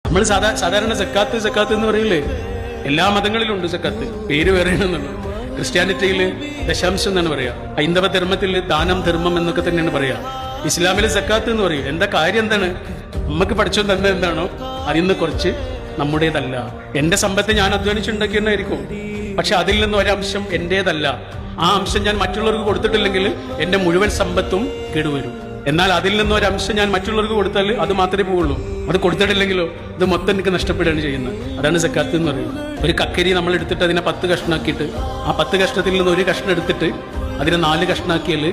നമ്മൾ സാധാരണ സക്കാത്ത് എന്ന് പറയില്ലേ, എല്ലാ മതങ്ങളിലും ഉണ്ട് സക്കാത്ത്, പേര് വേറെയാണെന്നുള്ളൂ. ക്രിസ്ത്യാനിറ്റിയിൽ ദശാംശം എന്നാണ് പറയാ, ഹൈന്ദവ ധർമ്മത്തിൽ ദാനം ധർമ്മം എന്നൊക്കെ തന്നെയാണ് പറയാ. ഇസ്ലാമിൽ സക്കാത്ത് എന്ന് പറയും. എന്താ കാര്യം എന്താണ്? നമുക്ക് പഠിച്ചോ തന്നെ എന്താണോ അതിൽ നിന്ന് കുറച്ച് നമ്മുടേതല്ല. എന്റെ സമ്പത്ത് ഞാൻ അധ്വാനിച്ചുണ്ടാക്കിയെന്നായിരിക്കും, പക്ഷെ അതിൽ നിന്ന് ഒരംശം എന്റേതല്ല. ആ അംശം ഞാൻ മറ്റുള്ളവർക്ക് കൊടുത്തിട്ടില്ലെങ്കിൽ എന്റെ മുഴുവൻ സമ്പത്തും കേടുവരും. എന്നാൽ അതിൽ നിന്ന് ഒരംശം ഞാൻ മറ്റുള്ളവർക്ക് കൊടുത്താൽ അത് മാത്രമേ പോവുള്ളൂ. അത് കൊടുത്തിട്ടില്ലെങ്കിലോ ഇത് മൊത്തം എനിക്ക് നഷ്ടപ്പെടുകയാണ് ചെയ്യുന്നത്. അതാണ് സക്കാത്ത് എന്ന് പറയുന്നത്. ഒരു കക്കരി നമ്മൾ എടുത്തിട്ട് അതിനെ 10 കഷ്ണാക്കിയിട്ട് ആ 10 കഷ്ണത്തിൽ നിന്ന് ഒരു കഷ്ണം എടുത്തിട്ട് അതിനെ 4 കഷ്ണാക്കിയാൽ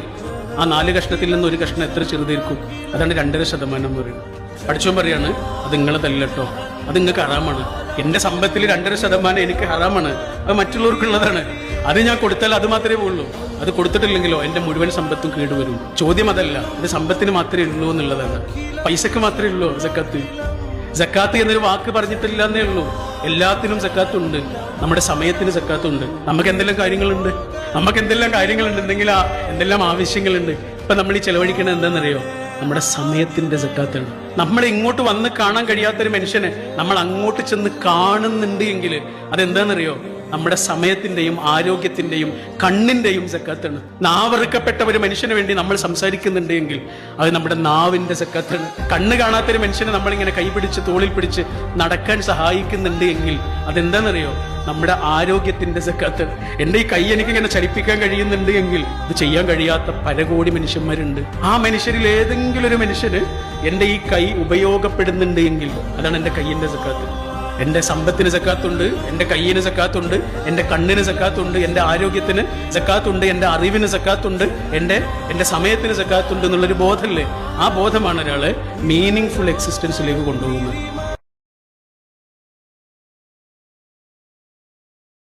ആ 4 കഷ്ണത്തിൽ നിന്ന് ഒരു കഷ്ണം എത്ര ചെറുതായിരിക്കും? അതാണ് 2.5% എന്ന് പറയുന്നത്. പഠിച്ചോൻ പറയാണ് അത് നിങ്ങളതല്ല കേട്ടോ, അത് നിങ്ങൾക്ക് ഹറാമാണ്. എന്റെ സമ്പത്തിൽ 2.5% എനിക്ക് ഹറാമാണ്, അത് മറ്റുള്ളവർക്കുള്ളതാണ്. അത് ഞാൻ കൊടുത്താൽ അത് മാത്രമേ പോവുള്ളൂ. അത് കൊടുത്തിട്ടില്ലെങ്കിലോ എന്റെ മുഴുവൻ സമ്പത്തും കേടുവരും. ചോദ്യം അതല്ല, ഇത് സമ്പത്തിന് മാത്രമേ ഉള്ളൂ എന്നുള്ളതാണ്. പൈസക്ക് മാത്രമേ ഉള്ളൂ സക്കാത്ത്. സക്കാത്ത് എന്നൊരു വാക്ക് പറഞ്ഞിട്ടില്ല എന്നേ ഉള്ളൂ. എല്ലാത്തിനും സക്കാത്തുണ്ട്. നമ്മുടെ സമയത്തിന് സക്കാത്തുണ്ട്. നമുക്ക് എന്തെല്ലാം കാര്യങ്ങളുണ്ട്, എന്തെങ്കിൽ എന്തെല്ലാം ആവശ്യങ്ങളുണ്ട്. ഇപ്പൊ നമ്മൾ ഈ ചെലവഴിക്കണത് എന്താണെന്നറിയോ? നമ്മുടെ സമയത്തിന്റെ സക്കാത്താണ്. നമ്മളെ ഇങ്ങോട്ട് വന്ന് കാണാൻ കഴിയാത്തൊരു മനുഷ്യനെ നമ്മൾ അങ്ങോട്ട് ചെന്ന് കാണുന്നുണ്ട് എങ്കിൽ അതെന്താണെന്നറിയോ? നമ്മുടെ സമയത്തിന്റെയും ആരോഗ്യത്തിന്റെയും കണ്ണിന്റെയും സക്കാത്താണ്. നാവറുക്കപ്പെട്ട ഒരു മനുഷ്യന് വേണ്ടി നമ്മൾ സംസാരിക്കുന്നുണ്ട് എങ്കിൽ അത് നമ്മുടെ നാവിന്റെ സക്കാത്താണ്. കണ്ണ് കാണാത്തൊരു മനുഷ്യനെ നമ്മളിങ്ങനെ കൈപിടിച്ച് തോളിൽ പിടിച്ച് നടക്കാൻ സഹായിക്കുന്നുണ്ട് എങ്കിൽ അതെന്താണെന്നറിയോ? നമ്മുടെ ആരോഗ്യത്തിന്റെ സക്കാത്താണ്. എന്റെ ഈ കൈ എനിക്കിങ്ങനെ ചലിപ്പിക്കാൻ കഴിയുന്നുണ്ട് എങ്കിൽ ഇത് ചെയ്യാൻ കഴിയാത്ത പരകോടി മനുഷ്യന്മാരുണ്ട്. ആ മനുഷ്യരിൽ ഏതെങ്കിലും ഒരു മനുഷ്യന് എന്റെ ഈ കൈ ഉപയോഗപ്പെടുന്നുണ്ട് എങ്കിൽ അതാണ് എന്റെ കൈയിന്റെ സക്കാത്ത്. എന്റെ സമ്പത്തിന് സക്കാത്തുണ്ട്, എന്റെ കയ്യിന് സക്കാത്തുണ്ട്, എന്റെ കണ്ണിന് സക്കാത്തുണ്ട്, എന്റെ ആരോഗ്യത്തിന് സക്കാത്തുണ്ട്, എന്റെ അറിവിന് സക്കാത്തുണ്ട്, എന്റെ സമയത്തിന് സക്കാത്തുണ്ട് എന്നുള്ളൊരു ബോധമല്ലേ? ആ ബോധമാണ് ഒരാളെ മീനിങ് ഫുൾ എക്സിസ്റ്റൻസിലേക്ക് കൊണ്ടുപോകുന്നത്.